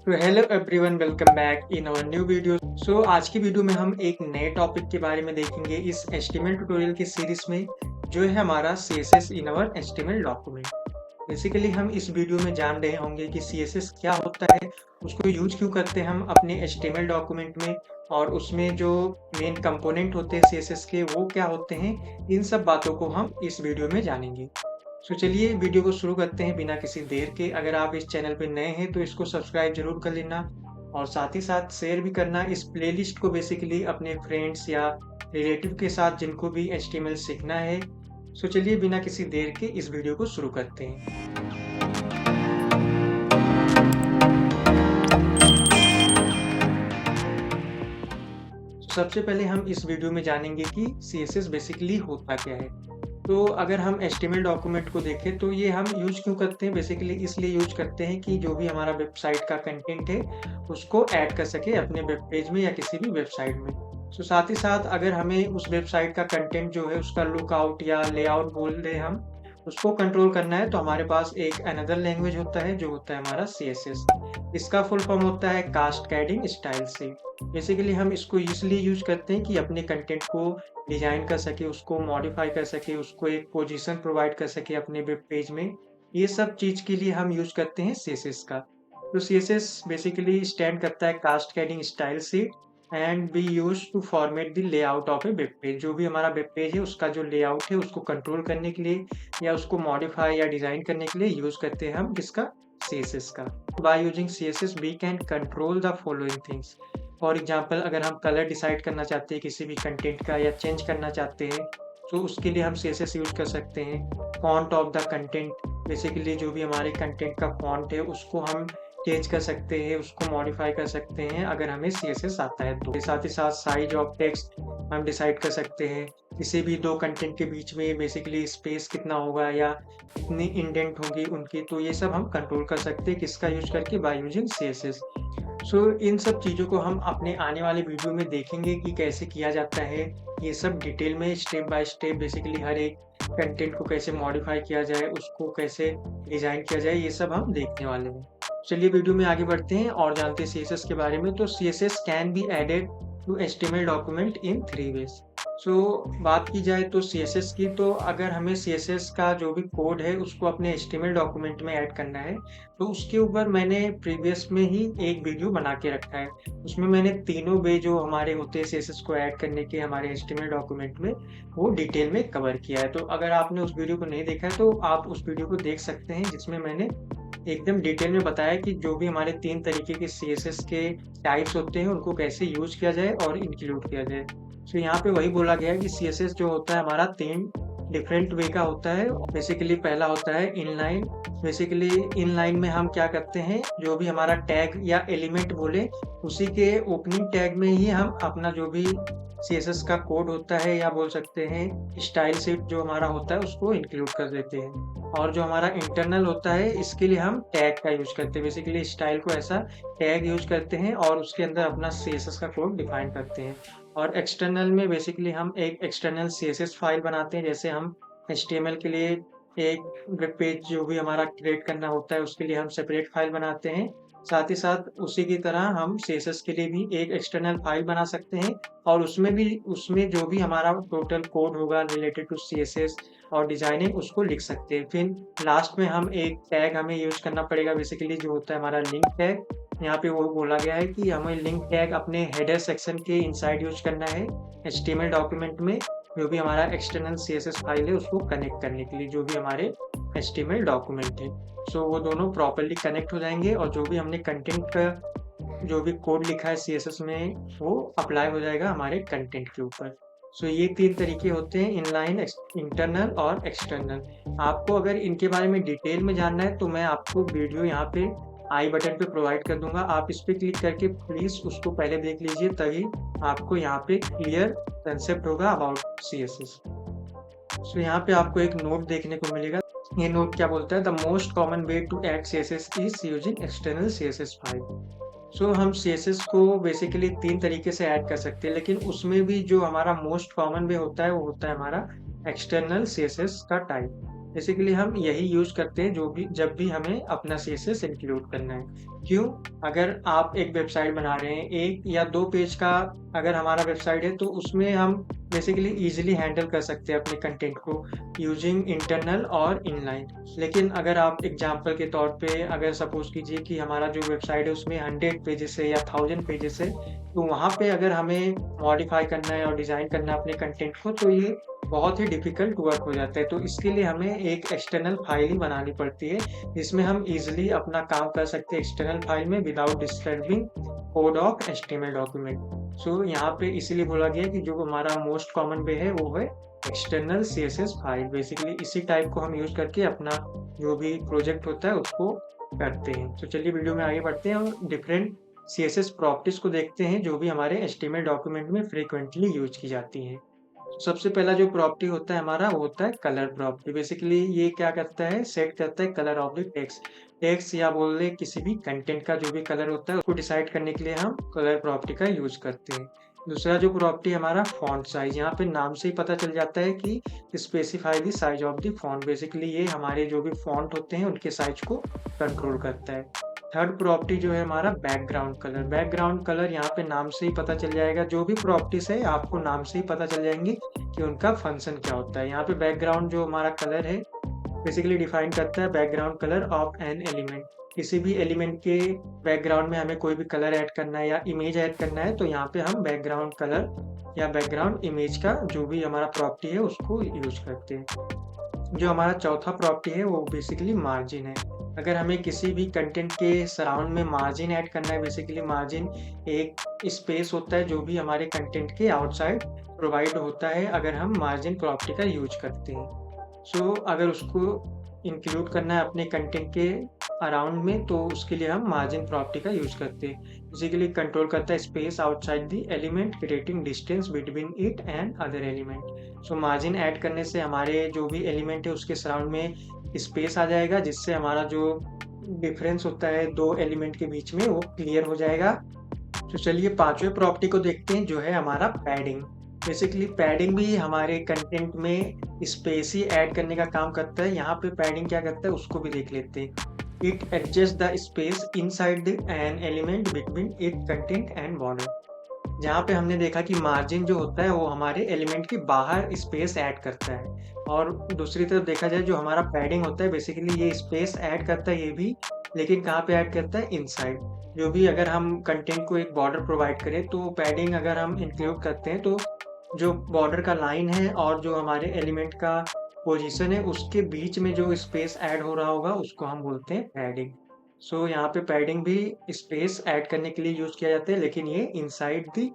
तो hello everyone, welcome back in our new video. आज की वीडियो में हम एक नए टॉपिक के बारे में देखेंगे इस एचटीएमएल ट्यूटोरियल की सीरीज में, जो है हमारा CSS in our HTML document. Basically हम इस वीडियो में जान रहे होंगे कि सीएसएस क्या होता है, उसको यूज क्यों करते हैं हम अपने एचटीएमएल डॉक्यूमेंट में, और उसमें जो मेन कंपोनेंट होते हैं सीएसएस के वो क्या होते हैं। इन सब बातों को हम इस वीडियो में जानेंगे। चलिए वीडियो को शुरू करते हैं बिना किसी देर के। अगर आप इस चैनल पे नए हैं तो इसको सब्सक्राइब जरूर कर लेना, और साथ ही साथ शेयर भी करना इस प्लेलिस्ट को बेसिकली अपने फ्रेंड्स या रिलेटिव के साथ जिनको भी एचटीएमएल सीखना है। चलिए बिना किसी देर के इस वीडियो को शुरू करते हैं। सबसे पहले हम इस वीडियो में जानेंगे कि सीएसएस बेसिकली होता क्या है। तो अगर हम एचटीएमएल डॉक्यूमेंट को देखें तो ये हम यूज क्यों करते हैं, बेसिकली इसलिए यूज करते हैं कि जो भी हमारा वेबसाइट का कंटेंट है उसको ऐड कर सके अपने वेब पेज में या किसी भी वेबसाइट में। साथ ही साथ अगर हमें उस वेबसाइट का कंटेंट जो है उसका लुकआउट या लेआउट बोल रहे हम उसको कंट्रोल करना है, तो हमारे पास एक अनदर लैंग्वेज होता है जो होता है हमारा सीएसएस। इसका फुल फॉर्म होता है कास्केडिंग स्टाइल शीट। बेसिकली हम इसको इसलिए यूज करते हैं कि अपने कंटेंट को डिजाइन कर सके, उसको मॉडिफाई कर सके, उसको एक पोजीशन प्रोवाइड कर सके अपने वेब पेज में। ये सब चीज के लिए हम यूज करते हैं सीएसएस का। तो सीएसएस बेसिकली स्टैंड करता है cascading style sheet and be use to format the layout of a web page. जो भी हमारा वेब पेज है उसका जो लेआउट है उसको कंट्रोल करने के लिए या उसको मॉडिफाई या डिजाइन करने के लिए यूज करते हैं हम किसका, सीएसएस का। By using CSS we can control the following things. For example, अगर हम कलर डिसाइड करना चाहते हैं किसी भी कंटेंट का या चेंज करना चाहते हैं तो उसके लिए हम सीएसएस यूज कर सकते हैं। Font of the content, basically जो भी हमारे कंटेंट का फॉन्ट है उसको हम चेंज कर सकते हैं, उसको मॉडिफाई कर सकते हैं अगर हमें सीएसएस आता है तो। साथ ही साथ साइज ऑफ टेक्स्ट हम डिसाइड कर सकते हैं। किसी भी दो कंटेंट के बीच में बेसिकली स्पेस कितना होगा या कितनी इंडेंट होगी उनकी, तो ये सब हम कंट्रोल कर सकते हैं किसका यूज करके, बाय यूजिंग सीएसएस। इन सब चीज़ों को हम अपने आने वाले वीडियो में देखेंगे कि कैसे किया जाता है। ये सब डिटेल में स्टेप बाय स्टेप बेसिकली हर एक कंटेंट को कैसे मॉडिफाई किया जाए, उसको कैसे डिज़ाइन किया जाए, ये सब हम देखने वाले हैं। चलिए वीडियो में आगे बढ़ते हैं और जानते हैं सीएसएस के बारे में। तो CSS can be added to HTML document in 3 ways. बात की जाए तो सीएसएस की, तो अगर हमें सीएसएस का जो भी कोड है उसको अपने एचटीएमएल डॉक्यूमेंट में ऐड करना है तो उसके ऊपर मैंने प्रीवियस में ही एक वीडियो बना के रखा है। उसमें मैंने तीनों वे जो हमारे होते हैं सीएसएस को ऐड करने के हमारे एचटीएमएल डॉक्यूमेंट में वो डिटेल में कवर किया है। तो अगर आपने उस वीडियो को नहीं देखा है तो आप उस वीडियो को देख सकते हैं, जिसमें मैंने एकदम डिटेल में बताया कि जो भी हमारे 3 तरीके के सीएसएस के टाइप्स होते हैं उनको कैसे यूज किया जाए और इंक्लूड किया जाए। यहाँ पे वही बोला गया है कि सीएसएस जो होता है हमारा 3 डिफरेंट वे का होता है। बेसिकली पहला होता है इनलाइन। बेसिकली इनलाइन में हम क्या करते हैं, जो भी हमारा टैग या एलिमेंट बोले उसी के ओपनिंग टैग में ही हम अपना जो भी सीएसएस का कोड होता है या बोल सकते हैं स्टाइल शीट जो हमारा होता है उसको इंक्लूड कर देते हैं। और जो हमारा इंटरनल होता है इसके लिए हम टैग का यूज करते हैं। बेसिकली स्टाइल को ऐसा टैग यूज करते हैं और उसके अंदर अपना सीएसएस का कोड डिफाइन करते हैं। और एक्सटर्नल में बेसिकली हम एक एक्सटर्नल सीएसएस फाइल बनाते हैं। जैसे हम एचटीएमएल के लिए एक वेब पेज जो भी हमारा क्रिएट करना होता है उसके लिए हम सेपरेट फाइल बनाते हैं। साथ ही साथ उसी की तरह हम सीएसएस के लिए भी एक एक्सटर्नल फाइल बना सकते हैं और उसमें जो भी हमारा टोटल कोड होगा रिलेटेड टू सीएसएस और डिजाइनिंग उसको लिख सकते हैं। फिर लास्ट में हम एक टैग हमें यूज करना पड़ेगा, बेसिकली जो होता है हमारा लिंक टैग। यहाँ पे वो बोला गया है कि हमें लिंक टैग अपने हेडर सेक्शन के इनसाइड यूज करना है एचटीएमएल डॉक्यूमेंट में, जो भी हमारा एक्सटर्नल सीएसएस फाइल है उसको कनेक्ट करने के लिए जो भी हमारे एचटीएमएल डॉक्यूमेंट है। वो दोनों प्रॉपर्ली कनेक्ट हो जाएंगे और जो भी हमने कंटेंट का जो भी कोड लिखा है सीएसएस में वो अप्लाई हो जाएगा हमारे कंटेंट के ऊपर। ये 3 तरीके होते हैं, इनलाइन, इंटरनल और एक्सटर्नल। आपको अगर इनके बारे में डिटेल में जानना है तो मैं आपको वीडियो यहाँ पे आई बटन पे प्रोवाइड कर दूंगा। आप इस पे क्लिक करके प्लीज उसको पहले देख लीजिए, तभी आपको यहाँ पे क्लियर कंसेप्ट होगा अबाउट सीएसएस। यहाँ पे आपको एक नोट देखने को मिलेगा। ये नोट क्या बोलता है, the most common way to add CSS is using external CSS file. हम सीएसएस को बेसिकली 3 तरीके से ऐड कर सकते हैं, लेकिन उसमें भी जो हमारा मोस्ट कॉमन वे होता है वो होता है हमारा एक्सटर्नल सीएसएस का टाइप। बेसिकली हम यही यूज़ करते हैं जो भी जब भी हमें अपना सीएसएस इंक्लूड करना है। क्यों? अगर आप एक वेबसाइट बना रहे हैं, 1 या 2 पेज का अगर हमारा वेबसाइट है तो उसमें हम बेसिकली ईज़िली हैंडल कर सकते हैं अपने कंटेंट को यूजिंग इंटरनल और इनलाइन। लेकिन अगर आप एग्ज़ाम्पल के तौर पे अगर सपोज़ कीजिए कि हमारा जो वेबसाइट है उसमें 100 पेजेज़ है या 1000 पेजेज़ है, तो वहाँ पे अगर हमें मॉडिफ़ाई करना है और डिज़ाइन करना है अपने कंटेंट को तो ये बहुत ही डिफ़िकल्ट वर्क हो जाता है। तो इसके लिए हमें एक एक्सटर्नल फ़ाइल ही बनानी पड़ती है, जिसमें हम ईज़िली अपना काम कर सकते हैं एक्सटर्नल फ़ाइल में without disturbing code of HTML document. So यहाँ पे इसीलिए बोला गया है कि जो हमारा मोस्ट कॉमन वे है वो है एक्सटर्नल सीएसएस फ़ाइल। बेसिकली इसी टाइप को हम यूज़ करके अपना जो भी प्रोजेक्ट होता है उसको करते हैं। तो चलिए वीडियो में आगे बढ़ते हैं और डिफरेंट सीएसएस प्रॉपर्टीज़ को देखते हैं जो भी हमारे एचटीएमएल डॉक्यूमेंट में फ्रीक्वेंटली यूज़ की जाती हैं। सबसे पहला जो प्रॉपर्टी होता है हमारा वो होता है कलर प्रॉपर्टी। बेसिकली ये क्या करता है, सेट करता है colour of the text. Text या बोल दें किसी भी कंटेंट का जो भी कलर होता है उसको डिसाइड करने के लिए हम कलर प्रॉपर्टी का यूज़ करते हैं। दूसरा जो प्रॉपर्टी हमारा फॉन्ट साइज़, यहाँ पे नाम से ही पता चल जाता है कि specify the size of the font. Basically ये हमारे जो भी फॉन्ट होते हैं उनके साइज़ को कंट्रोल करता है। थर्ड प्रॉपर्टी जो है हमारा बैकग्राउंड कलर। बैकग्राउंड कलर यहाँ पे नाम से ही पता चल जाएगा, जो भी प्रॉपर्टीज़ है आपको नाम से ही पता चल जाएंगी कि उनका फंक्शन क्या होता है। यहाँ पे बैकग्राउंड जो हमारा कलर है बेसिकली डिफाइन करता है background colour of an element. किसी भी एलिमेंट के बैकग्राउंड में हमें कोई भी कलर ऐड करना है या इमेज ऐड करना है तो यहाँ पे हम बैकग्राउंड कलर या बैकग्राउंड इमेज का जो भी हमारा प्रॉपर्टी है उसको यूज करते हैं। जो हमारा चौथा प्रॉपर्टी है वो बेसिकली मार्जिन है। अगर हमें किसी भी कंटेंट के सराउंड में मार्जिन ऐड करना है, बेसिकली मार्जिन एक स्पेस होता है जो भी हमारे कंटेंट के आउटसाइड प्रोवाइड होता है अगर हम मार्जिन प्रॉपर्टी का यूज करते हैं। सो अगर उसको इंक्लूड करना है अपने कंटेंट के अराउंड में तो उसके लिए हम मार्जिन प्रॉपर्टी का यूज करते हैं। बेसिकली कंट्रोल करता है space outside the element creating distance between it and other element. So margin add करने से हमारे जो भी एलिमेंट है उसके सराउंड में स्पेस आ जाएगा जिससे हमारा जो डिफरेंस होता है दो एलिमेंट के बीच में वो क्लियर हो जाएगा। तो चलिए पांचवें प्रॉपर्टी को देखते हैं जो है हमारा पैडिंग। बेसिकली पैडिंग भी हमारे कंटेंट में स्पेस ही ऐड करने का काम करता है। यहाँ पे पैडिंग क्या करता है उसको भी देख लेते हैं। It adjust the space inside an element between it content and border. जहाँ पे हमने देखा कि मार्जिन जो होता है वो हमारे एलिमेंट के बाहर स्पेस ऐड करता है और दूसरी तरफ देखा जाए जो हमारा पैडिंग होता है बेसिकली ये स्पेस ऐड करता है ये भी, लेकिन कहाँ पे ऐड करता है इनसाइड। जो भी अगर हम कंटेंट को एक बॉर्डर प्रोवाइड करें तो पैडिंग अगर हम इंक्लूड करते हैं तो जो बॉर्डर का लाइन है और जो हमारे एलिमेंट का पोजीशन है उसके बीच में जो स्पेस ऐड हो रहा होगा उसको हम बोलते हैं पैडिंग। सो यहाँ पे पैडिंग भी स्पेस ऐड करने के लिए यूज़ किया जाता है लेकिन ये इनसाइड द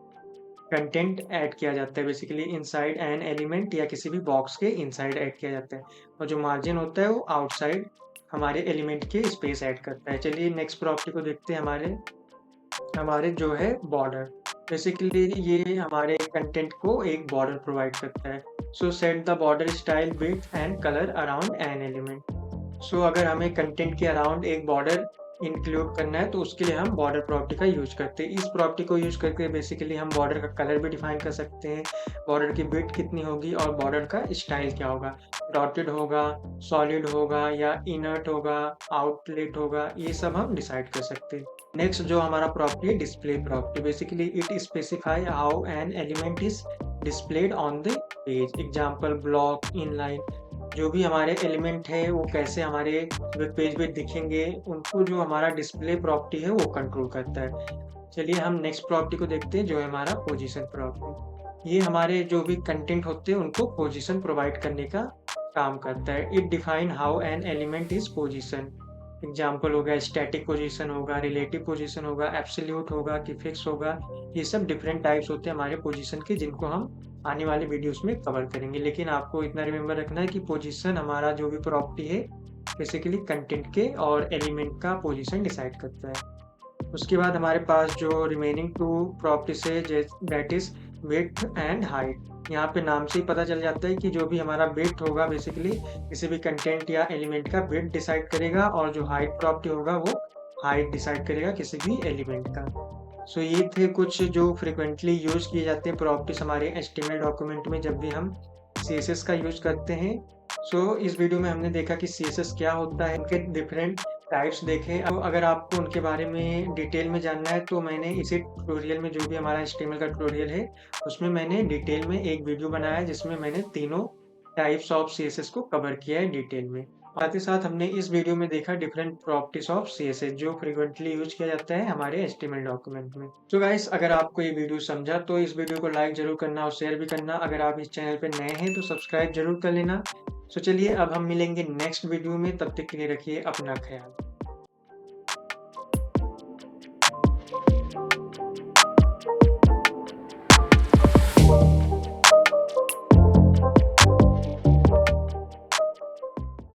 कंटेंट ऐड किया जाता है। बेसिकली इनसाइड एन एलिमेंट या किसी भी बॉक्स के इनसाइड ऐड किया जाता है और जो मार्जिन होता है वो आउटसाइड हमारे एलिमेंट के स्पेस ऐड करता है। चलिए नेक्स्ट प्रॉपर्टी को देखते हैं हमारे जो है बॉर्डर। बेसिकली ये हमारे कंटेंट को एक बॉर्डर प्रोवाइड करता है। So set the border style width and colour around an element. So अगर हमें कंटेंट के अराउंड एक बॉर्डर इंक्लूड करना है तो उसके लिए हम बॉर्डर प्रॉपर्टी का यूज करते हैं। इस प्रॉपर्टी को यूज करके बेसिकली हम बॉर्डर का कलर भी डिफाइन कर सकते हैं, बॉर्डर की विड्थ कितनी होगी और बॉर्डर का स्टाइल क्या होगा, डॉटेड होगा, सॉलिड होगा या इनर्ट होगा, आउटलेट होगा, ये सब हम डिसाइड कर सकते हैं। नेक्स्ट जो हमारा प्रॉपर्टी है display property. Basically it specify how an element is displayed on the page. Example block, inline, जो भी हमारे एलिमेंट है वो कैसे हमारे वेब पेज पे दिखेंगे उनको जो हमारा डिस्प्ले प्रॉपर्टी है वो कंट्रोल करता है। चलिए हम नेक्स्ट प्रॉपर्टी को देखते हैं जो है हमारा पोजीशन प्रॉपर्टी। ये हमारे जो भी कंटेंट होते हैं उनको पोजीशन प्रोवाइड करने का काम करता है। It define how an element is position. Example होगा स्टैटिक पोजीशन होगा, रिलेटिव पोजीशन होगा, एब्सोल्यूट होगा कि फिक्स होगा। ये सब डिफरेंट टाइप्स होते हैं हमारे पोजीशन के जिनको हम आने वाले वीडियोस में कवर करेंगे। लेकिन आपको इतना रिमेंबर रखना है कि पोजीशन हमारा जो भी प्रॉपर्टी है बेसिकली कंटेंट के और एलिमेंट का पोजीशन डिसाइड करता है। उसके बाद हमारे पास जो रिमेनिंग टू प्रॉपर्टीज है that is width and height. यहाँ पे नाम से ही पता चल जाता है कि जो भी हमारा विड्थ होगा बेसिकली किसी भी कंटेंट या एलिमेंट का विड्थ डिसाइड करेगा और जो हाइट प्रॉपर्टी होगा वो हाइट डिसाइड करेगा किसी भी एलिमेंट का। सो ये थे कुछ जो फ्रिक्वेंटली यूज किए जाते हैं प्रॉपर्टीज हमारे एचटीएमएल डॉक्यूमेंट में जब भी हम सीएसएस का यूज करते हैं। सो इस वीडियो में हमने देखा कि सीएसएस क्या होता है, उनके डिफरेंट टाइप्स देखे। अब अगर आपको उनके बारे में डिटेल में जानना है तो मैंने इसी ट्यूटोरियल में, जो भी हमारा एचटीएमएल का ट्यूटोरियल है, उसमें मैंने डिटेल में एक वीडियो बनाया है जिसमें मैंने तीनों टाइप्स ऑफ सीएसएस को कवर किया है डिटेल में। साथ ही साथ हमने इस वीडियो में देखा डिफरेंट प्रॉपर्टीज ऑफ सीएसएस जो फ्रीक्वेंटली यूज किया जाता है हमारे एचटीएमएल डॉक्यूमेंट में। तो गाइस, अगर आपको ये वीडियो समझा तो इस वीडियो को लाइक जरूर करना और शेयर भी करना। अगर आप इस चैनल पे नए हैं तो सब्सक्राइब जरूर कर लेना। तो चलिए अब हम मिलेंगे नेक्स्ट वीडियो में, तब तक के लिए रखिए अपना ख्याल।